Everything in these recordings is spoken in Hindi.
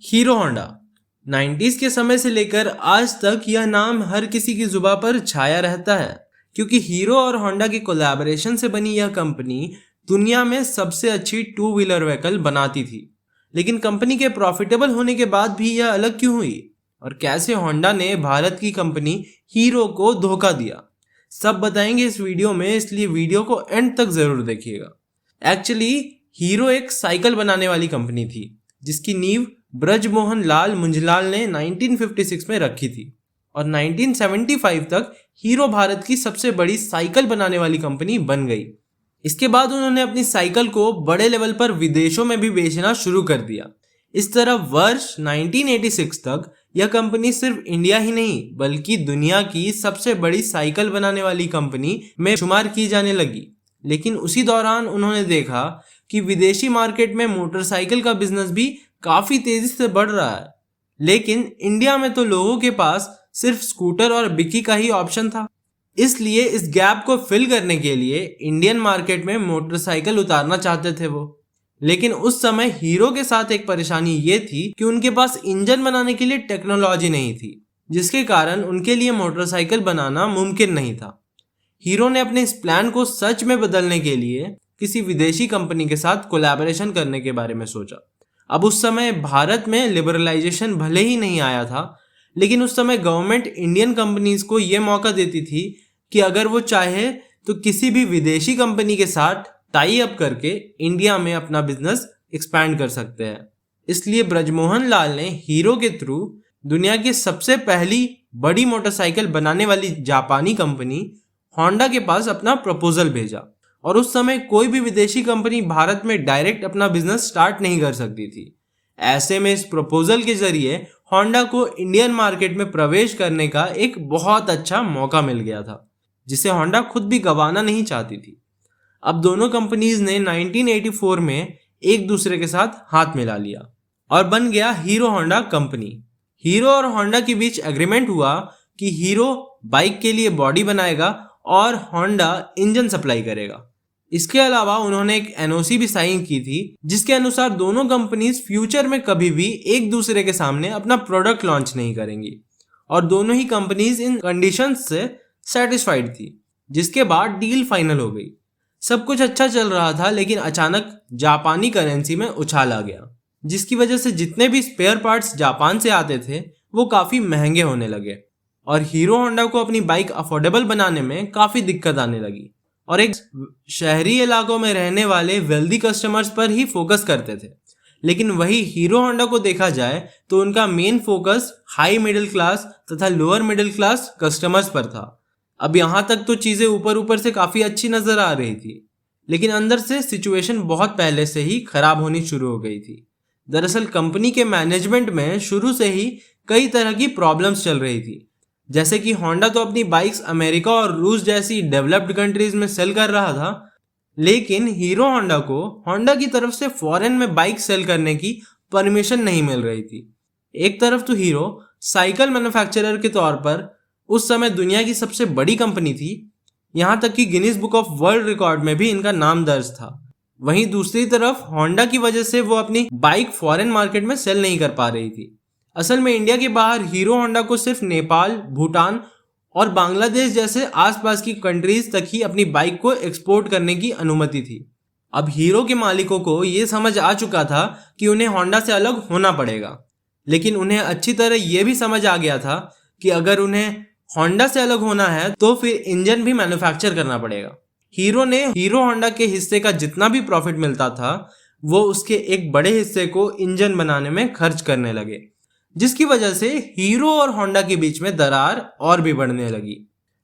हीरो होंडा 90s के समय से लेकर आज तक यह नाम हर किसी की जुबान पर छाया रहता है, क्योंकि हीरो और होंडा की कोलैबोरेशन से बनी यह कंपनी दुनिया में सबसे अच्छी टू व्हीलर व्हीकल बनाती थी। लेकिन कंपनी के प्रॉफिटेबल होने के बाद भी यह अलग क्यों हुई और कैसे होंडा ने भारत की कंपनी हीरो को धोखा दिया, सब बताएंगे इस वीडियो में, इसलिए वीडियो को एंड तक जरूर देखिएगा। एक्चुअली हीरो एक साइकिल बनाने वाली कंपनी थी जिसकी नींव ब्रजमोहन लाल मुंजलाल ने 1956 में रखी थी और 1975 तक हीरो भारत की सबसे बड़ी साइकिल बनाने वाली कंपनी बन गई। इसके बाद उन्होंने अपनी साइकिल को बड़े लेवल पर विदेशों में भी बेचना शुरू कर दिया। इस तरह वर्ष 1986 तक यह कंपनी सिर्फ इंडिया ही नहीं बल्कि दुनिया की सबसे बड़ी साइकिल बनाने वाली कंपनी में शुमार की जाने लगी। लेकिन उसी दौरान उन्होंने देखा कि विदेशी मार्केट में मोटरसाइकिल का बिजनेस भी काफी तेजी से बढ़ रहा है, लेकिन इंडिया में तो लोगों के पास सिर्फ स्कूटर और बिकी का ही ऑप्शन था। इसलिए इस गैप को फिल करने के लिए इंडियन मार्केट में मोटरसाइकिल उतारना चाहते थे वो। लेकिन उस समय हीरो के साथ एक परेशानी ये थी कि उनके पास इंजन बनाने के लिए टेक्नोलॉजी नहीं थी, जिसके कारण उनके लिए मोटरसाइकिल बनाना मुमकिन नहीं था। हीरो ने अपने इस प्लान को सच में बदलने के लिए किसी विदेशी कंपनी के साथ कोलैबोरेशन करने के बारे में सोचा। अब उस समय भारत में लिबरलाइजेशन भले ही नहीं आया था, लेकिन उस समय गवर्नमेंट इंडियन कंपनीज को यह मौका देती थी कि अगर वो चाहे तो किसी भी विदेशी कंपनी के साथ टाई अप करके इंडिया में अपना बिजनेस एक्सपैंड कर सकते हैं। इसलिए ब्रजमोहन लाल ने हीरो के थ्रू दुनिया की सबसे पहली बड़ी मोटरसाइकिल बनाने वाली जापानी कंपनी होंडा के पास अपना प्रपोजल भेजा। और उस समय कोई भी विदेशी कंपनी भारत में डायरेक्ट अपना बिजनेस स्टार्ट नहीं कर सकती थी। ऐसे में इस प्रपोजल के जरिए होंडा को इंडियन मार्केट में प्रवेश करने का एक बहुत अच्छा मौका मिल गया था, जिसे होंडा खुद भी गंवाना नहीं चाहती थी। अब दोनों कंपनीज ने 1984 में एक दूसरे के साथ हाथ मिला लिया और बन गया हीरो होंडा कंपनी। हीरो और होंडा के बीच एग्रीमेंट हुआ कि हीरो बाइक के लिए बॉडी बनाएगा और होंडा इंजन सप्लाई करेगा। इसके अलावा उन्होंने एक एनओसी भी साइन की थी, जिसके अनुसार दोनों कंपनीज फ्यूचर में कभी भी एक दूसरे के सामने अपना प्रोडक्ट लॉन्च नहीं करेंगी और दोनों ही कंपनीज इन कंडीशंस से सेटिस्फाइड थी, जिसके बाद डील फाइनल हो गई। सब कुछ अच्छा चल रहा था, लेकिन अचानक जापानी करेंसी में उछाल आ गया, जिसकी वजह से जितने भी स्पेयर पार्ट्स जापान से आते थे वो काफी महंगे होने लगे और हीरो होंडा को अपनी बाइक अफोर्डेबल बनाने में काफी दिक्कत आने लगी और एक शहरी इलाकों में रहने वाले वेल्दी कस्टमर्स पर ही फोकस करते थे। लेकिन वही हीरो होंडा को देखा जाए तो उनका main focus high middle class तथा लोअर मिडिल क्लास कस्टमर्स पर था। अब यहाँ तक तो चीजें ऊपर ऊपर से काफी अच्छी नजर आ रही थी, लेकिन अंदर से सिचुएशन बहुत पहले से ही खराब होनी शुरू हो गई थी। दरअसल कंपनी के मैनेजमेंट में शुरू से ही कई तरह की प्रॉब्लम्स चल रही थी, जैसे कि होंडा तो अपनी बाइक्स अमेरिका और रूस जैसी डेवलप्ड कंट्रीज में सेल कर रहा था, लेकिन हीरो होंडा को होंडा की तरफ से फॉरेन में बाइक सेल करने की परमिशन नहीं मिल रही थी। एक तरफ तो हीरो साइकिल मैन्युफैक्चरर के तौर पर उस समय दुनिया की सबसे बड़ी कंपनी थी, यहाँ तक कि Guinness book of world record में भी इनका नाम दर्ज था। वहीं दूसरी तरफ होंडा की वजह से वो अपनी बाइक फॉरेन मार्केट में सेल नहीं कर पा रही थी। असल में इंडिया के बाहर हीरो होंडा को सिर्फ नेपाल, भूटान और बांग्लादेश जैसे आसपास की कंट्रीज तक ही अपनी बाइक को एक्सपोर्ट करने की अनुमति थी। अब हीरो के मालिकों को यह समझ आ चुका था कि उन्हें होंडा से अलग होना पड़ेगा, लेकिन उन्हें अच्छी तरह यह भी समझ आ गया था कि अगर उन्हें होंडा से अलग होना है तो फिर इंजन भी मैन्युफैक्चर करना पड़ेगा। हीरो ने हीरो होंडा के हिस्से का जितना भी प्रॉफिट मिलता था वो उसके एक बड़े हिस्से को इंजन बनाने में खर्च करने लगे, जिसकी वजह से हीरो और होंडा के बीच में दरार और भी बढ़ने लगी।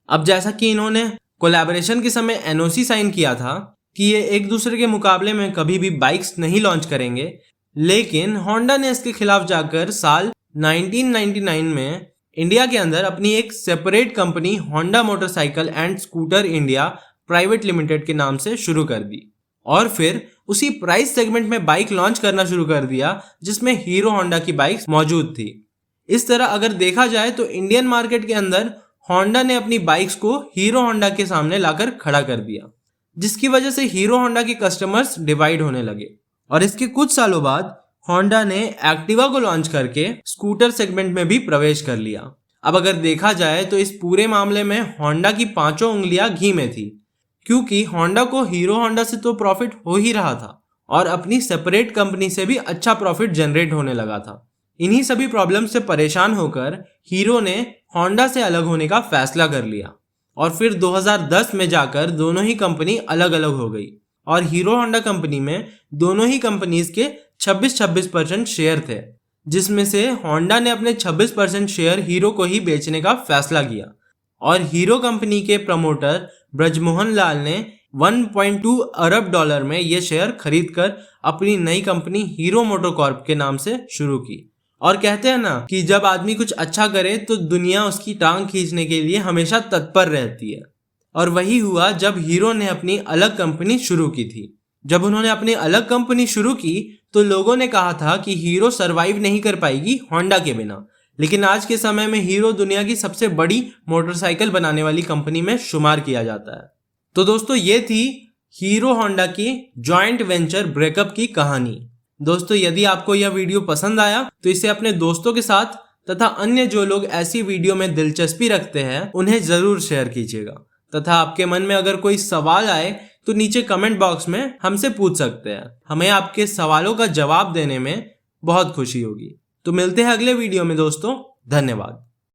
अब जैसा कि इन्होंने कोलैबोरेशन के समय एनओसी साइन किया था कि ये एक दूसरे के मुकाबले में कभी भी बाइक्स नहीं लॉन्च करेंगे, लेकिन होंडा ने इसके खिलाफ जाकर साल 1999 में इंडिया के अंदर अपनी एक separate company Honda motorcycle and scooter India private limited के नाम से शुरू कर दी और फिर उसी प्राइस सेगमेंट में बाइक लॉन्च करना शुरू कर दिया जिसमें हीरो होंडा की बाइक्स मौजूद थी। इस तरह अगर देखा जाए तो इंडियन मार्केट के अंदर होंडा ने अपनी बाइक्स को हीरो होंडा के सामने लाकर खड़ा कर दिया, जिसकी वजह से हीरो होंडा के कस्टमर्स डिवाइड होने लगे और इसके कुछ सालों बाद होंडा ने एक्टिवा को लॉन्च करके स्कूटर सेगमेंट में भी प्रवेश कर लिया। अब अगर देखा जाए तो इस पूरे मामले में होंडा की पांचों उंगलियां घी में थी, क्योंकि होंडा को हीरो होंडा से तो प्रॉफिट हो ही रहा था और अपनी सेपरेट कंपनी से भी अच्छा प्रॉफिट जनरेट होने लगा था। इन्हीं सभी प्रॉब्लम से परेशान होकर हीरो ने होंडा से अलग होने का फैसला कर लिया और फिर 2010 में जाकर दोनों ही कंपनी अलग अलग हो गई और हीरो होंडा कंपनी में दोनों ही कंपनीज के 26% शेयर थे, जिसमें से होंडा ने अपने 26% शेयर हीरो को ही बेचने का फैसला किया और हीरो कंपनी के प्रमोटर ब्रजमोहन लाल ने 1.2 अरब डॉलर में ये शेयर खरीदकर अपनी नई कंपनी हीरो मोटोकॉर्प के नाम से शुरू की। और कहते हैं ना कि जब आदमी कुछ अच्छा करे तो दुनिया उसकी टांग खींचने के लिए हमेशा तत्पर रहती है, और वही हुआ जब हीरो ने अपनी अलग कंपनी शुरू की थी। जब उन्होंने अपनी अलग कंपनी शुरू की तो लोगों ने कहा था कि हीरो सरवाइव नहीं कर पाएगी होंडा के बिना, लेकिन आज के समय में हीरो दुनिया की सबसे बड़ी मोटरसाइकिल बनाने वाली कंपनी में शुमार किया जाता है। तो दोस्तों, ये थी हीरो होंडा की जॉइंट वेंचर ब्रेकअप की कहानी। दोस्तों, यदि आपको यह वीडियो पसंद आया तो इसे अपने दोस्तों के साथ तथा अन्य जो लोग ऐसी वीडियो में दिलचस्पी रखते हैं उन्हें जरूर शेयर कीजिएगा, तथा आपके मन में अगर कोई सवाल आए तो नीचे कमेंट बॉक्स में हमसे पूछ सकते हैं। हमें आपके सवालों का जवाब देने में बहुत खुशी होगी। तो मिलते हैं अगले वीडियो में दोस्तों। धन्यवाद।